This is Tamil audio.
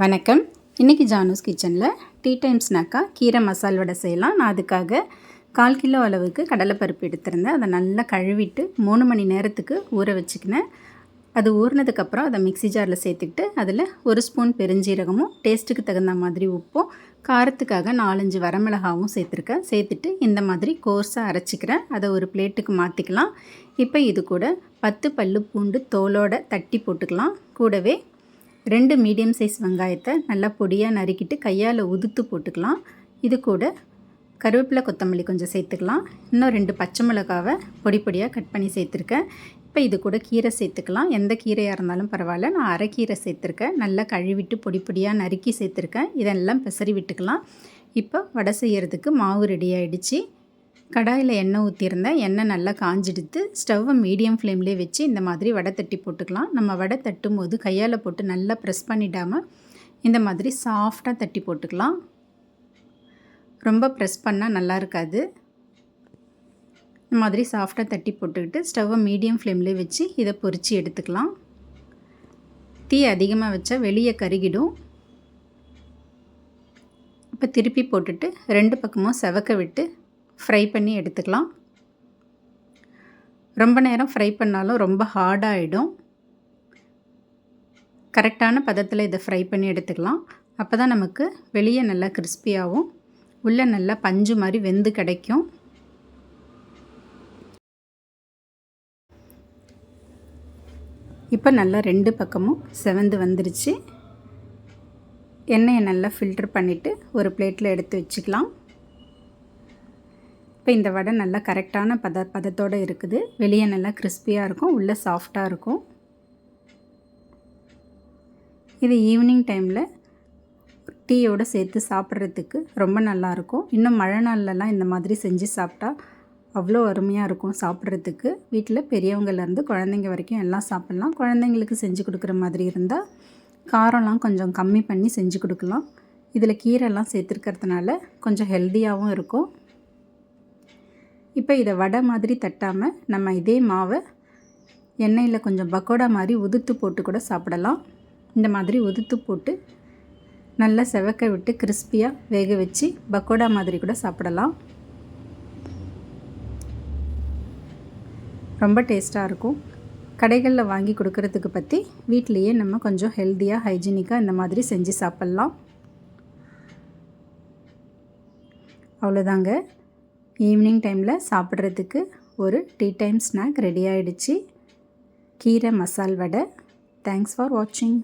வணக்கம். இன்றைக்கி ஜானூஸ் கிச்சனில் டீ டைம் ஸ்நாக்காக கீரை மசால் வடை செய்யலாம். நான் அதுக்காக 1/4 கிலோ அளவுக்கு கடலைப்பருப்பு எடுத்திருந்தேன். அதை நல்லா கழுவிட்டு 3 மணி நேரத்துக்கு ஊற வச்சுக்கினேன். அது ஊறினதுக்கப்புறம் அதை மிக்ஸி ஜாரில் சேர்த்துக்கிட்டு அதில் 1 ஸ்பூன் பெருஞ்சீரகமும், டேஸ்ட்டுக்கு தகுந்த மாதிரி உப்பும், காரத்துக்காக 4-5 வரமிளகாவும் சேர்த்துட்டு இந்த மாதிரி கோர்ஸாக அரைச்சிக்கிறேன். அதை ஒரு பிளேட்டுக்கு மாற்றிக்கலாம். இப்போ இது கூட 10 பல்லு பூண்டு தோலோடு தட்டி போட்டுக்கலாம். கூடவே 2 மீடியம் சைஸ் வெங்காயத்தை நல்லா பொடியாக நறுக்கிட்டு கையால் உதுத்து போட்டுக்கலாம். இது கூட கருவேப்பிலை, கொத்தமல்லி கொஞ்சம் சேர்த்துக்கலாம். இன்னும் 2 பச்சை மிளகாவை பொடி பொடியாக கட் பண்ணி சேர்த்துருக்கேன். இப்போ இது கூட கீரை சேர்த்துக்கலாம். எந்த கீரையாக இருந்தாலும் பரவாயில்ல. நான் அரைக்கீரை சேர்த்துருக்கேன். நல்லா கழுவிட்டு பொடி பொடியாக நறுக்கி சேர்த்துருக்கேன். இதெல்லாம் பெசரி விட்டுக்கலாம். இப்போ வடை செய்கிறதுக்கு மாவு ரெடி ஆகிடுச்சு. கடாயில் எண்ணெய் ஊற்றிருந்தேன். எண்ணெய் நல்லா காஞ்சிடுத்து. ஸ்டவ்வை மீடியம் ஃப்ளேம்லேயே வச்சு இந்த மாதிரி வடை தட்டி போட்டுக்கலாம். நம்ம வடை தட்டும் போது கையால் போட்டு நல்லா ப்ரெஸ் பண்ணிடாமல் இந்த மாதிரி சாஃப்டாக தட்டி போட்டுக்கலாம். ரொம்ப ப்ரெஸ் பண்ணால் நல்லா இருக்காது. இந்த மாதிரி சாஃப்டாக தட்டி போட்டுக்கிட்டு ஸ்டவ்வை மீடியம் ஃப்ளேம்லேயே வச்சு இதை பொரித்து எடுத்துக்கலாம். தீ அதிகமாக வச்சா வெளியே கருகிடும். இப்போ திருப்பி போட்டுட்டு 2 பக்கமும் செவக்க விட்டு ஃப்ரை பண்ணி எடுத்துக்கலாம். ரொம்ப நேரம் ஃப்ரை பண்ணாலும் ரொம்ப ஹார்டாகிடும். கரெக்டான பதத்தில் இதை ஃப்ரை பண்ணி எடுத்துக்கலாம். அப்போ தான் நமக்கு வெளியே நல்லா கிறிஸ்பியாகவும் உள்ளே நல்லா பஞ்சு மாதிரி வெந்து கிடைக்கும். இப்போ நல்லா 2 பக்கமும் செவந்து வந்துருச்சு. எண்ணெயை நல்லா ஃபில்டர் பண்ணிவிட்டு ஒரு பிளேட்டில் எடுத்து வச்சுக்கலாம். இப்போ இந்த வடை நல்லா கரெக்டான பதத்தோடு இருக்குது. வெளியே நல்லா கிறிஸ்பியாக இருக்கும், உள்ளே சாஃப்டாக இருக்கும். இது ஈவினிங் டைமில் டீயோடு சேர்த்து சாப்பிட்றதுக்கு ரொம்ப நல்லாயிருக்கும். இன்னும் மழை நாள்லலாம் இந்த மாதிரி செஞ்சு சாப்பிட்டா அவ்வளோ அருமையாக இருக்கும் சாப்பிட்றதுக்கு. வீட்டில் பெரியவங்கலேருந்து குழந்தைங்க வரைக்கும் எல்லாம் சாப்பிட்லாம். குழந்தைங்களுக்கு செஞ்சு கொடுக்குற மாதிரி இருந்தால் காரம்லாம் கொஞ்சம் கம்மி பண்ணி செஞ்சு கொடுக்கலாம். இதில் கீரைலாம் சேர்த்துருக்கிறதுனால கொஞ்சம் ஹெல்த்தியாகவும் இருக்கும். இப்போ இதை வடை மாதிரி தட்டாமல் நம்ம இதே மாவை எண்ணெயில் கொஞ்சம் பக்கோடா மாதிரி உதுத்து போட்டு கூட சாப்பிடலாம். இந்த மாதிரி உதுத்து போட்டு நல்லா செவக்க விட்டு கிறிஸ்பியாக வேக வச்சு பக்கோடா மாதிரி கூட சாப்பிடலாம். ரொம்ப டேஸ்ட்டாக இருக்கும். கடைகளில் வாங்கி கொடுக்கறதுக்கு பற்றி வீட்டிலையே நம்ம கொஞ்சம் ஹெல்த்தியாக ஹைஜீனிக்காக இந்த மாதிரி செஞ்சு சாப்பிட்லாம். அவ்வளோதாங்க. ஈவினிங் டைமில் சாப்பிட்றதுக்கு ஒரு டீ டைம் ஸ்நாக் ரெடி ஆகிடுச்சு. கீரை மசால் வடை. தேங்க்ஸ் ஃபார் வாட்சிங்.